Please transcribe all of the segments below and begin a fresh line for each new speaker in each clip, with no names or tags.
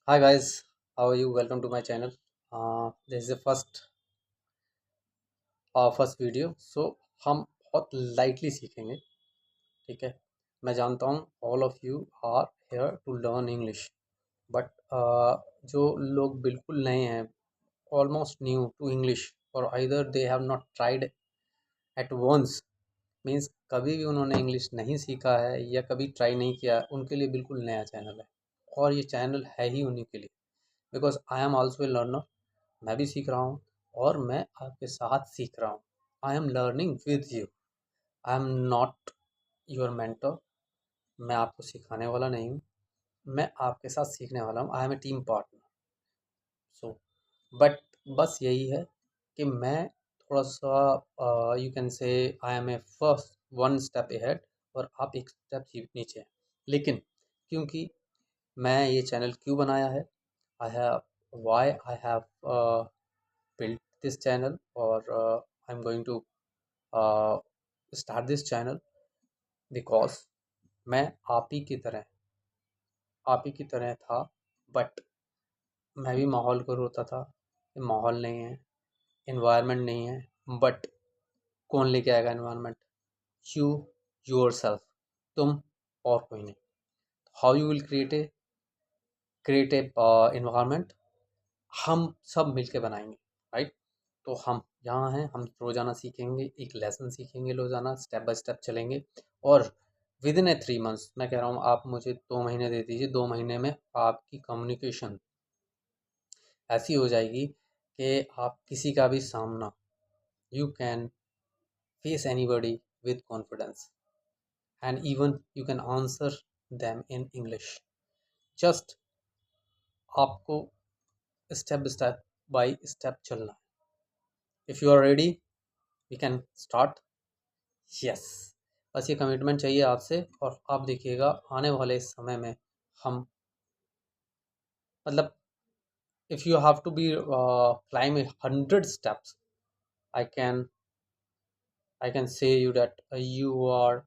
Hi guys, how are you? Welcome to my channel. This is the first video हम बहुत lightly सीखेंगे. ठीक है. मैं जानता हूँ all of you are here to learn English, but जो लोग बिल्कुल नए हैं, ऑलमोस्ट न्यू टू इंग्लिश, और either they have not tried at once, means कभी भी उन्होंने इंग्लिश नहीं सीखा है या कभी ट्राई नहीं किया, उनके लिए बिल्कुल नया चैनल है. और ये चैनल है ही उन्हीं के लिए, because I am also a learner. मैं भी सीख रहा हूँ और मैं आपके साथ सीख रहा हूँ. I am learning with you. I am not your mentor. मैं आपको सिखाने वाला नहीं हूँ, मैं आपके साथ सीखने वाला हूँ. I am a team partner. So but बस यही है कि मैं थोड़ा सा, you can say, I am a first one step ahead और आप एक स्टेप नीचे हैं. लेकिन क्योंकि मैं ये चैनल क्यों बनाया है, I have why I have built this channel, or I'm going to uh, start this channel because मैं आप ही की तरह था, बट मैं भी माहौल को रोता था. ये माहौल नहीं है, इन्वायरमेंट नहीं है, बट कौन लेके आएगा इन्वायरमेंट? यू, योर सेल्फ, तुम और कोई नहीं. How you will create a environment? हम सब मिलके बनाएंगे, राइट? तो हम यहाँ हैं, हम रोज़ाना सीखेंगे, एक लेसन सीखेंगे, रोज़ाना स्टेप बाय स्टेप चलेंगे. और विद इन ए 3 मंथ्स, मैं कह रहा हूँ आप मुझे 2 महीने दे दीजिए, 2 महीने में आपकी कम्युनिकेशन ऐसी हो जाएगी कि आप किसी का भी सामना, you can face anybody with confidence, and even you can answer them in English. Just आपको स्टेप बाय स्टेप चलना है. If you are ready, we can start. Yes, बस ये कमिटमेंट चाहिए आपसे. और आप देखिएगा आने वाले समय में हम, मतलब, if you have to be climb 100 steps, I can I can say you that you are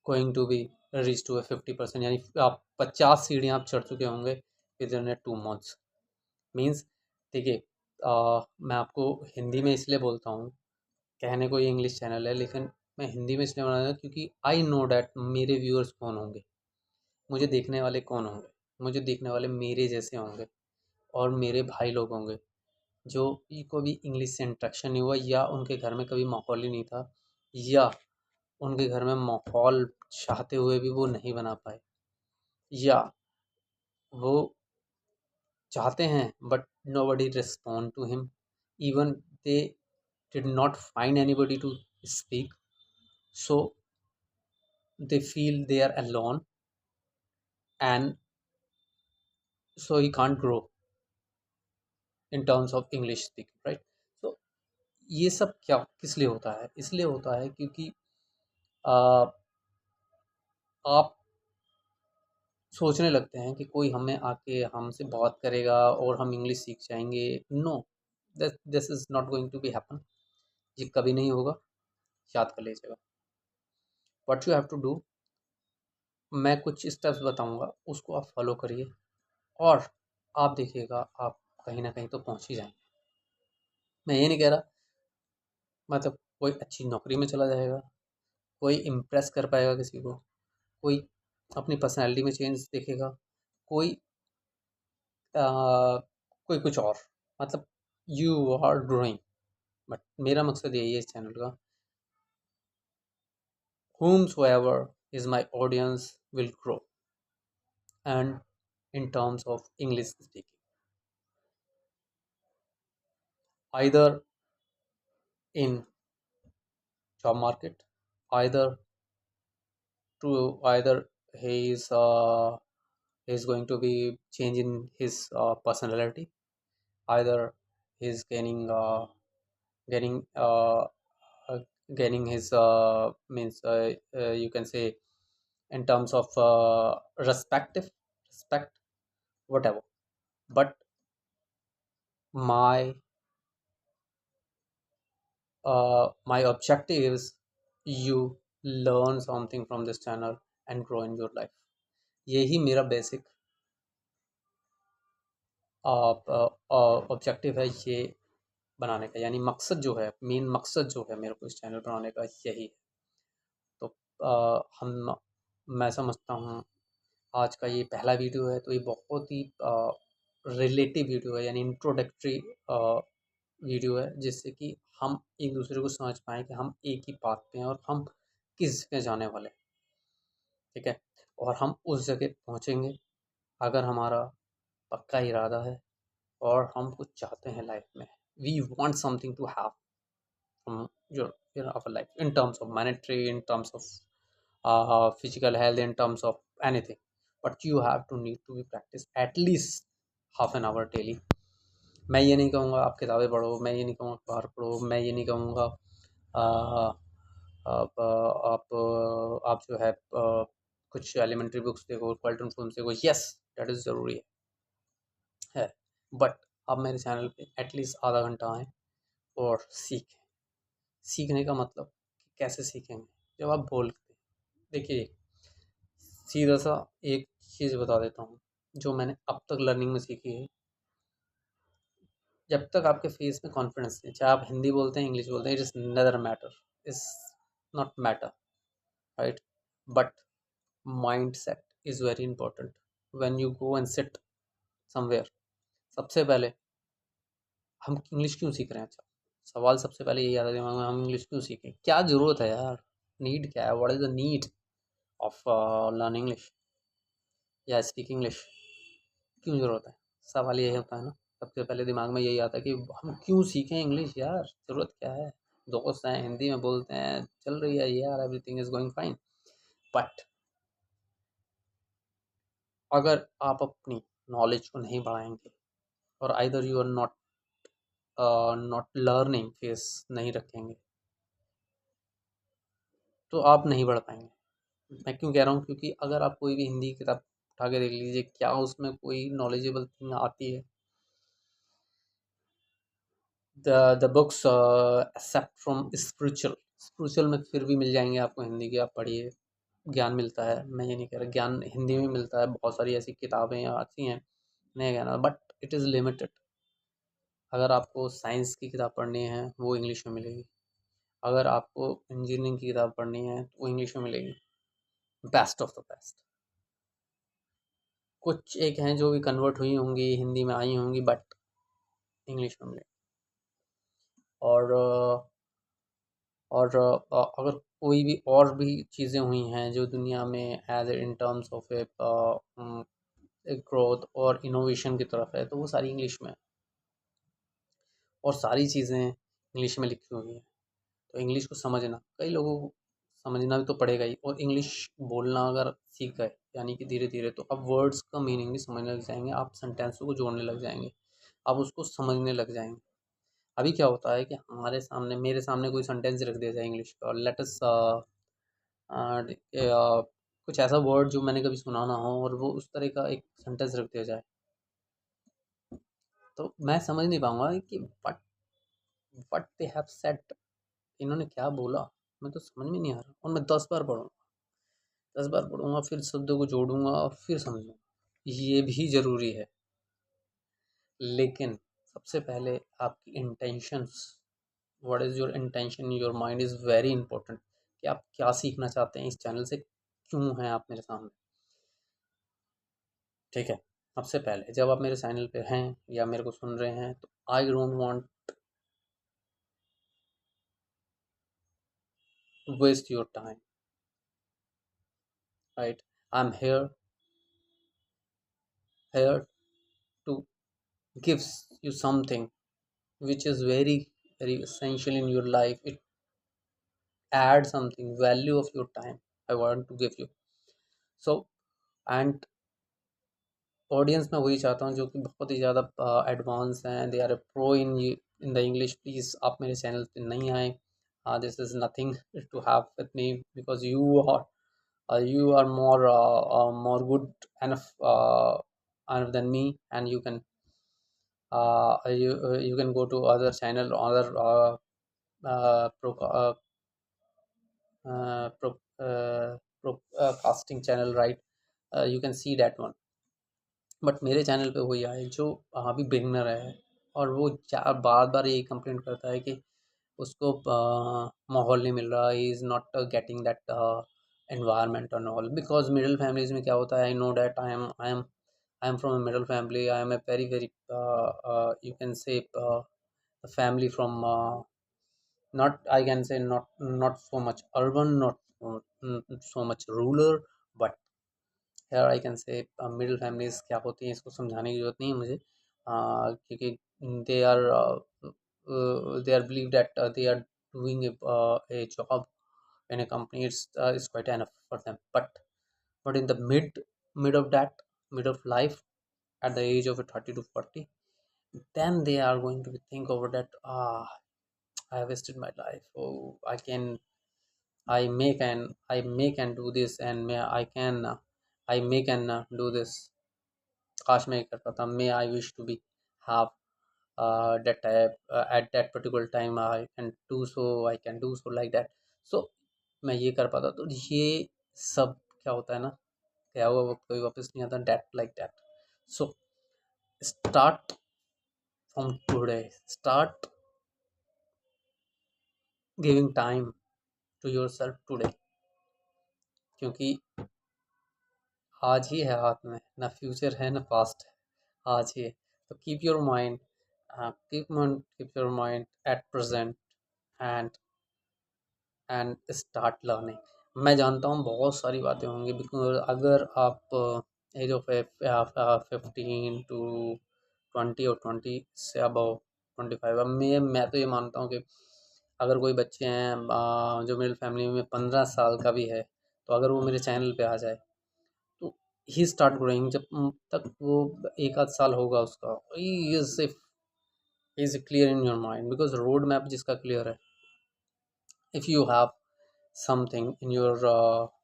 going to be reach to a 50%, यानी आप 50 सीढ़ियाँ आप चढ़ चुके होंगे within a 2 months. Means, देखिए, मैं आपको हिंदी में इसलिए बोलता हूँ, कहने को ये इंग्लिश चैनल है, लेकिन मैं हिंदी में इसलिए बना रहा हूँ क्योंकि आई नो डैट मेरे व्यूअर्स कौन होंगे, मुझे देखने वाले कौन होंगे. मुझे देखने वाले मेरे जैसे होंगे और मेरे भाई लोग होंगे जो को भी इंग्लिश से इंट्रैक्शन नहीं हुआ, या उनके घर में कभी माहौल ही नहीं था, या उनके घर में माहौल चाहते हुए भी वो नहीं बना पाए, या वो चाहते हैं but nobody respond to him, even they did not find anybody to speak, so they feel they are alone, and so he can't grow in terms of English speaking, right? So ये सब क्या किस लिए होता है? इसलिए होता है क्योंकि आ, आप सोचने लगते हैं कि कोई हमें आके हमसे बात करेगा और हम इंग्लिश सीख जाएंगे. No, this is not going to be happen. ये कभी नहीं होगा. याद कर लीजिएगा. What you have to do, मैं कुछ स्टेप्स बताऊंगा, उसको आप फॉलो करिए और आप देखिएगा आप कहीं ना कहीं तो पहुंच ही जाएंगे. मैं ये नहीं कह रहा, मतलब कोई अच्छी नौकरी में चला जाएगा, कोई इम्प्रेस कर पाएगा किसी को, कोई अपनी पर्सनैलिटी में चेंज देखेगा, कोई कोई कुछ और, मतलब यू आर ग्रोइंग. बट मेरा मकसद यही है इस चैनल का, whomsoever is my audience will grow, and in terms of English speaking, either in job market, either either he is going to be changing his personality, either he's getting uh, gaining his means, you can say, in terms of respect, whatever. But my my objective is you learn something from this channel and grow in your life. यही मेरा basic objective है ये बनाने का, यानी मकसद जो है, मेन मकसद जो है मेरे को इस चैनल बनाने का यही है। तो हम मैं समझता हूँ आज का ये पहला वीडियो है, तो ये बहुत ही रिलेटिव वीडियो है, यानी इंट्रोडक्टरी वीडियो है, जिससे कि हम एक दूसरे को समझ पाएँ कि हम एक ही पाथ पे हैं और हम किस जगह जाने वाले हैं, ठीक है? और हम उस जगह पहुँचेंगे अगर हमारा पक्का इरादा है और हम कुछ चाहते हैं लाइफ में। We want something to have from our life in terms of monetary, in terms of physical health, in terms of anything, but you have to need to be practice at least half an hour daily. मैं ये नहीं कहूँगा आप किताबें पढ़ो, मैं ये नहीं कहूँगा अखबार पढ़ो, मैं ये नहीं कहूँगा आप जो है कुछ एलिमेंट्री बुक्स देखो, कार्टून फिल्म देखो, यस दैट इज़ ज़रूरी है, बट आप मेरे चैनल पे एटलीस्ट आधा घंटा आएँ और सीखें। सीखने का मतलब कि कैसे सीखेंगे, जब आप बोलते हैं, देखिए सीधा सा एक चीज़ बता देता हूँ जो मैंने अब तक लर्निंग में सीखी है। जब तक आपके फेस में कॉन्फिडेंस नहीं, चाहे आप हिंदी बोलते हैं, इंग्लिश बोलते हैं, इट इज़ नदर matter, is not matter, right? But mind set is very important when you go and sit somewhere. सबसे पहले हम इंग्लिश क्यों सीख रहे हैं? अच्छा, सवाल सबसे पहले यही आता है दिमाग में, हम इंग्लिश क्यों सीखें? क्या ज़रूरत है यार? नीड क्या है? What is the need of learn English या स्पीक इंग्लिश? क्यों ज़रूरत है? सवाल यही होता है ना, सबसे पहले दिमाग में यही आता है कि हम क्यों सीखें इंग्लिश यार? ज़रूरत क्या है? दोस्त हैं, हिंदी में बोलते हैं, चल रही है यार, everything is going fine. But अगर आप अपनी नॉलेज को नहीं बढ़ाएँगे और either you are not learning face नहीं रखेंगे, तो आप नहीं बढ़ पाएँगे। मैं क्यों कह रहा हूँ? क्योंकि अगर आप कोई भी हिंदी की किताब उठा के देख लीजिए, क्या उसमें कोई नॉलेजेबल थिंग आती है? The books except from spiritual में फिर भी मिल जाएंगे आपको हिंदी के, आप पढ़िए, ज्ञान मिलता है। मैं ये नहीं कह रहा ज्ञान हिंदी में मिलता है, बहुत सारी ऐसी किताबें आती हैं, नहीं कहना, बट इट इज़ लिमिटेड। अगर आपको साइंस की किताब पढ़नी है वो इंग्लिश में मिलेगी, अगर आपको इंजीनियरिंग की किताब पढ़नी है तो वो इंग्लिश में मिलेगी, बेस्ट ऑफ द बेस्ट। कुछ एक हैं जो भी कन्वर्ट हुई होंगी, हिंदी में आई होंगी, बट इंग्लिश में मिलेगी। और अगर कोई भी और भी चीज़ें हुई हैं जो दुनिया में as in terms of a growth और इनोवेशन की तरफ है, तो वो सारी इंग्लिश में है और सारी चीज़ें इंग्लिश में लिखी हुई हैं। तो इंग्लिश को समझना, कई लोगों को समझना भी तो पड़ेगा ही, और इंग्लिश बोलना अगर सीख गए, यानी कि धीरे धीरे, तो अब वर्ड्स का मीनिंग भी समझने लग जाएंगे, आप सेंटेंसों को जोड़ने लग जाएंगे, आप उसको समझने लग जाएंगे। अभी क्या होता है कि हमारे सामने, मेरे सामने कोई सेंटेंस रख दिया जाए इंग्लिश का, लेट अस कुछ ऐसा वर्ड जो मैंने कभी सुना ना हो, और वो उस तरह का एक सेंटेंस रख दिया जाए, तो मैं समझ नहीं पाऊंगा कि व्हाट दे हैव सेड, इन्होंने क्या बोला, मैं तो समझ में नहीं आ रहा, और मैं 10 बार पढ़ूंगा, 10 बार पढ़ूंगा, फिर शब्दों को जोड़ूंगा और फिर समझूंगा, ये भी ज़रूरी है। लेकिन सबसे पहले आपकी intentions, what is your intention, your mind is very important, कि आप क्या सीखना चाहते हैं इस चैनल से, क्यों हैं आप मेरे सामने, ठीक है? सबसे पहले जब आप मेरे चैनल पे हैं या मेरे को सुन रहे हैं, तो I don't want to waste your time, right? I am here to give you something which is very essential in your life. It add something value of your time I want to give you. So, and audience में वही चाहता हूँ जो कि बहुत ही ज़्यादा advance हैं, they are a pro in the English, please आप मेरे चैनल पे नहीं आए, this is nothing to have with me, because you are more good enough enough than me, and you can go to other channel, other pro, uh, pro, pro casting channel, right? You can see that one. But मेरे channel पे वही आए जो अभी beginner है, और वो चार बार बार यही कंप्लेंट करता है कि उसको माहौल नहीं मिल रहा, he is not getting that environment and all. Because middle families में क्या होता है, I know that I am from a middle family. I am a very very you can say a family from not, I can say, not so much urban, not so much rural, but here I can say middle families क्या होती हैं इसको समझाने की जरूरत नहीं है मुझे, क्योंकि they are they are believe that they are doing a job in a company, it's quite enough for them. But in the mid of that, mid of life, at the age of 30 to 40, then they are going to think over that, I have wasted my life. Oh, I may can do this, and may I can I may can do this. काश मैं ये कर पाता, may I wish to be have that type at that particular time I can do so, I can do so like that. So मैं ये कर पाता, तो ये सब क्या होता है ना, गया हुआ वक्त कभी वापस नहीं आता, that like that. So start from today, start giving time to yourself today, क्योंकि आज ही है हाथ में, ना फ्यूचर है ना पास्ट है, आज ही है। तो keep your mind at present, and start learning. मैं जानता हूँ बहुत सारी बातें होंगी, बिकॉज अगर आप एज ऑफ 15 to 20 और 20 से अबव 25, अब मैं तो ये मानता हूँ कि अगर कोई बच्चे हैं जो मिडिल फैमिली में 15 साल का भी है, तो अगर वो मेरे चैनल पे आ जाए, तो ही स्टार्ट ग्रोइंग, जब तक वो एक आध साल होगा उसका, is clear in your mind, because road map जिसका क्लियर है, if you have something in your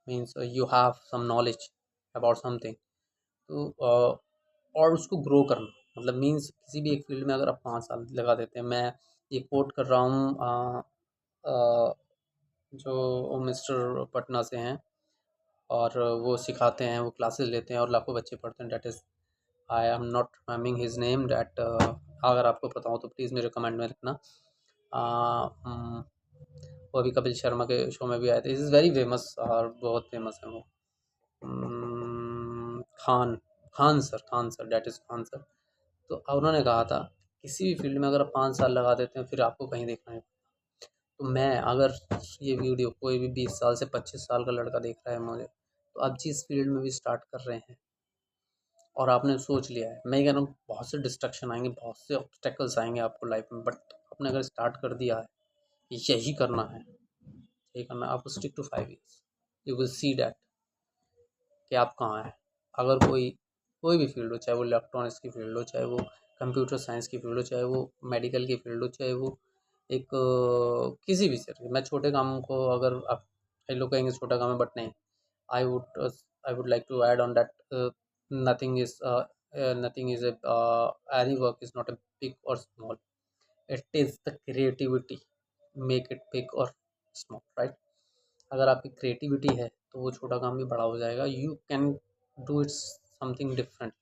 means you have some knowledge about something, तो और उसको ग्रो करना, मतलब मीन्स किसी भी एक फील्ड में अगर आप 5 साल लगा देते हैं, मैं ये कोट कर रहा हूँ जो मिस्टर पटना से हैं, और वो सिखाते हैं, वो क्लासेस लेते हैं और लाखों बच्चे पढ़ते हैं, that is, I am not remembering his name, that अगर आपको पता हो तो प्लीज़ मेरे कमेंट में लिखना। वो अभी कपिल शर्मा के शो में भी आए थे, इज़ वेरी फेमस और बहुत फेमस है वो। Khan, Khan sir, that is Khan sir. तो उन्होंने कहा था, किसी भी फील्ड में अगर आप 5 साल लगा देते हैं, फिर आपको कहीं देखना है। तो मैं अगर ये वीडियो कोई भी 20 साल से 25 साल का लड़का देख रहा है मुझे, तो आप जिस फील्ड में भी स्टार्ट कर रहे हैं और आपने सोच लिया है, मैं ये कह रहा हूँ बहुत से डिस्ट्रक्शन आएंगे, बहुत से ऑब्स्टेकल्स आएंगे आपको लाइफ में, बट आपने अगर स्टार्ट कर दिया है कि यही करना है, यही करना है, आप stick to 5 years, you will see that कि आप कहाँ हैं। अगर कोई कोई भी फील्ड हो, चाहे वो इलेक्ट्रॉनिक्स की फील्ड हो, चाहे वो कंप्यूटर साइंस की फील्ड हो, चाहे वो मेडिकल की फील्ड हो, चाहे वो एक किसी भी तरह की, मैं छोटे काम को, अगर आप कई लोग कहेंगे छोटा काम है, बट नहीं, I would uh, I would like to add on that nothing is nothing is a any work is not a big or small. It is the creativity make it big or small, right? अगर आपकी creativity है तो वो छोटा काम भी बड़ा हो जाएगा, you can do it's something different.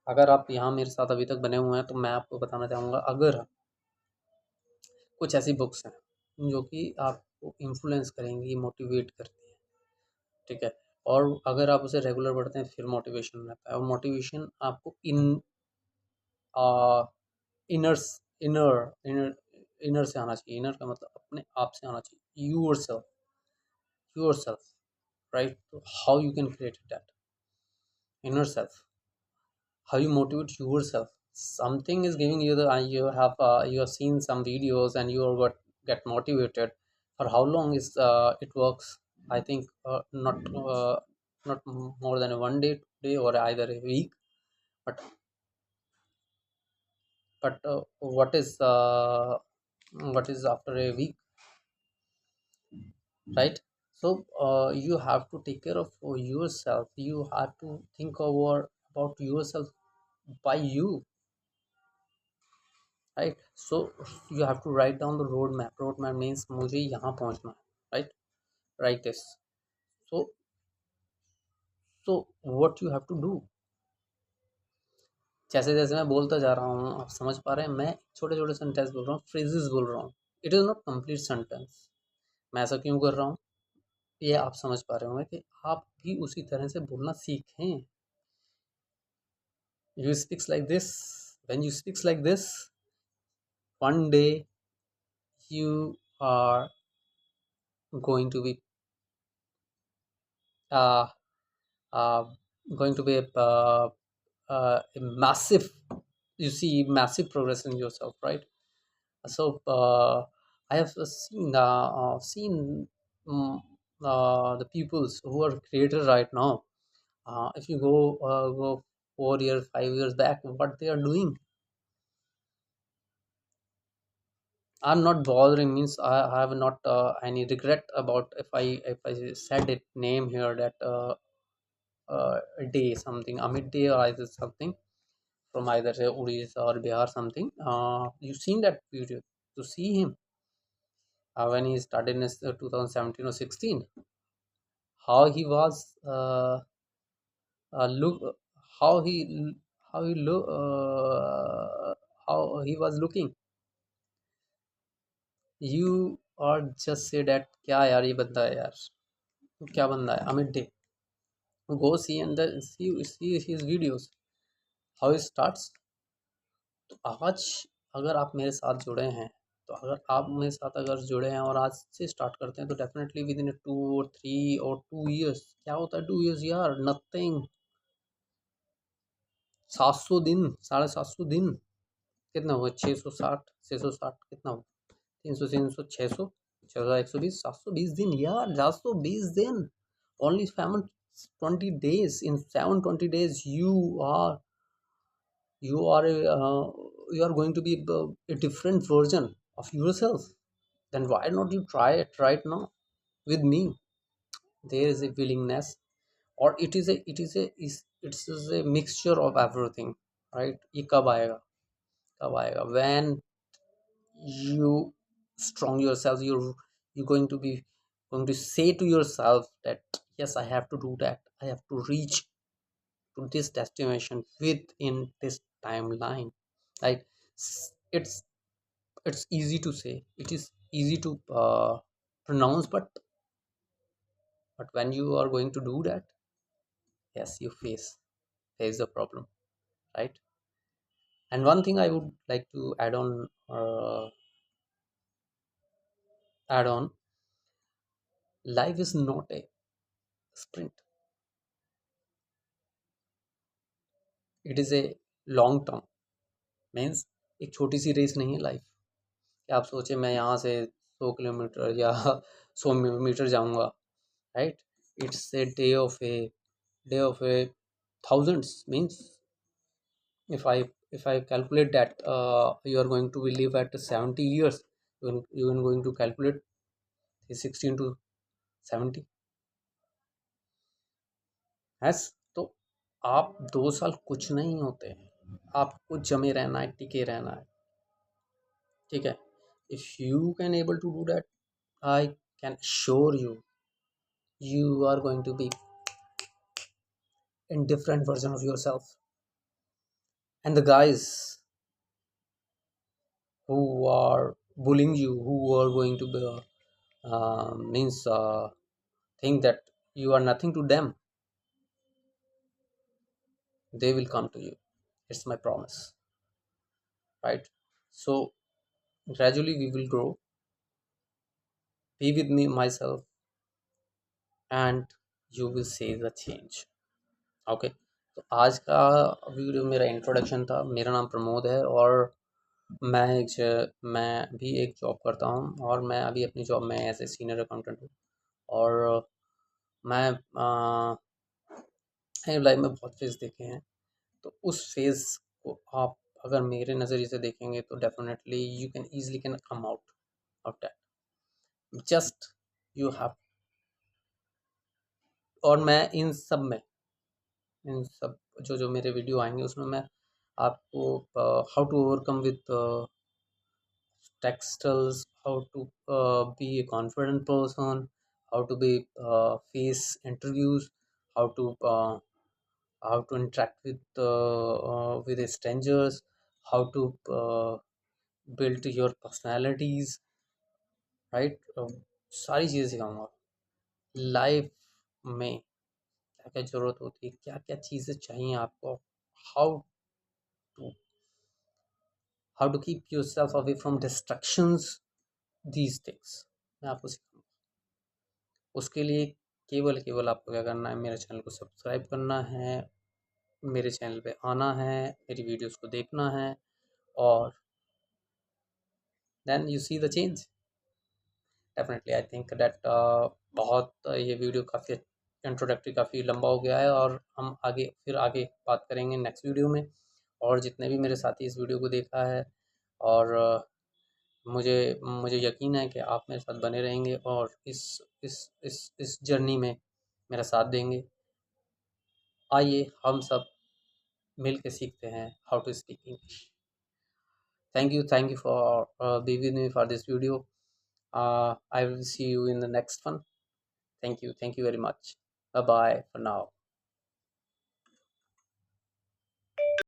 अगर आप यहाँ मेरे साथ अभी तक बने हुए हैं, तो मैं आपको बताना चाहूँगा, अगर कुछ ऐसी बुक्स हैं जो कि आपको इन्फ्लुएंस करेंगी, मोटिवेट करती हैं, ठीक है, और अगर आप उसे रेगुलर पढ़ते हैं, फिर मोटिवेशन रहता है, और मोटिवेशन आपको इनर इनर इनर इनर से आना चाहिए। इनर का मतलब अपने आप से आना चाहिए, योर सेल्फ, राइट? तो how you can create that inner self, how you motivate yourself, something is giving you the you have seen some videos and you are got get motivated. For how long is it works? I think not more than a one day or either a week, but what is after a week, right? So you have to take care of yourself, you have to think over about yourself by you, right? So you have to write down the road map means मुझे यहाँ पहुँचना है, right? Write this. So what you have to do, जैसे जैसे मैं बोलता जा रहा हूँ आप समझ पा रहे हैं, मैं छोटे छोटे सेंटेंस बोल रहा हूँ, फ्रेजेस बोल रहा हूँ। It is not complete sentence. मैं ऐसा क्यों कर रहा हूँ, ये आप समझ पा रहे होंगे कि आप भी उसी तरह से बोलना सीखें। You speaks like this. When you speaks like this, one day you are going to be uh, uh, going to be a massive, you see massive progress in yourself, right? So I have seen um, the peoples who are creator right now. If you go 4 years, 5 years back, what they are doing, I'm not bothering, means I have not any regret about if I said it name here, that a day something, a midday or either something from either say Odisha or Bihar something. You seen that video, to see him when he started in his, 2017 or 16, how he was look, how he how he look, how he was looking. You are just say that क्या यार ये बंदा है यार, क्या बंदा है Amit day, go see and see his videos, how it starts. तो आज अगर आप मेरे साथ जुड़े हैं, तो अगर आप मेरे साथ अगर जुड़े हैं और आज से स्टार्ट करते हैं, तो डेफिनेटली विद इन 2 और 3 और 2 इयर्स, क्या होता है 2 इयर्स यार, नथिंग। 700 दिन, 750 दिन, कितना हुआ, 660, 660 कितना हुआ, 300, 300, 600, 600, 120, 720 दिन यार, 720 दिन। only 720 days, in 720 days you are going to be a different version of yourself. Then why not you try it right now with me? There is a willingness, or it is a mixture of everything, right? ये कब आएगा, कब आएगा, when you strong yourself, you're going to say to yourself that yes, I have to do that, I have to reach to this destination within this timeline, right? It's easy to say, it is easy to pronounce, but when you are going to do that, yes, you face the problem, right? And one thing I would like to add on, life is not a sprint, it is a long term, means एक छोटी सी race नहीं है life, कि आप सोचे मैं यहाँ से 100 किलोमीटर या 100 मीटर जाऊँगा, right? It's a day of A thousands, means if I calculate that you are going to live at 70 years, you are going to calculate 16 to 70, हैस। तो आप 2 साल कुछ नहीं होते हैं, आपको जमे रहना है, टिके रहना है, ठीक है? If you can able to do that, I can assure you, you are going to be in different version of yourself. And the guys who are bullying you, who are going to be, means think that you are nothing to them, they will come to you. It's my promise, right? So gradually we will grow. Be with me, myself, and you will see the change. Okay, तो आज का video मेरा introduction था। मेरा नाम प्रमोद है, और मैं भी एक जॉब करता हूँ, और मैं अभी अपनी जॉब में एज ए सीनियर अकाउंटेंट हूँ। और मैं लाइफ में बहुत फेज़ देखे हैं, तो उस फेज़ को आप अगर मेरे नज़रिए से देखेंगे, तो definitely you can easily can come out of that, just you have. और मैं इन सब जो जो मेरे वीडियो आएंगे, उसमें मैं आपको how to overcome with textiles, how to be a confident person, how to be face interviews, how to interact with strangers, how to build your personalities, right. सारी चीज़ें सिखाऊंगा लाइफ में, क्या क्या ज़रूरत होती है, क्या क्या चीज़ें चाहिए आपको, how to how to keep yourself away from distractions, these things मैं आपको सिखाऊंगा। उसके लिए केवल केवल आपको क्या करना है, मेरे चैनल को सब्सक्राइब करना है, मेरे चैनल पे आना है, मेरी वीडियोस को देखना है, और then you see the change. Definitely I think that बहुत ये वीडियो काफ़ी इंट्रोडक्टरी काफ़ी लंबा हो गया है, और हम आगे बात करेंगे नेक्स्ट वीडियो में। और जितने भी मेरे साथी इस वीडियो को देखा है, और मुझे मुझे यकीन है कि आप मेरे साथ बने रहेंगे और इस जर्नी में मेरा साथ देंगे। आइए हम सब मिल के सीखते हैं how to speak English. Thank you for being with me for this video. I will see you in the next one. Thank you very much. Bye bye for now.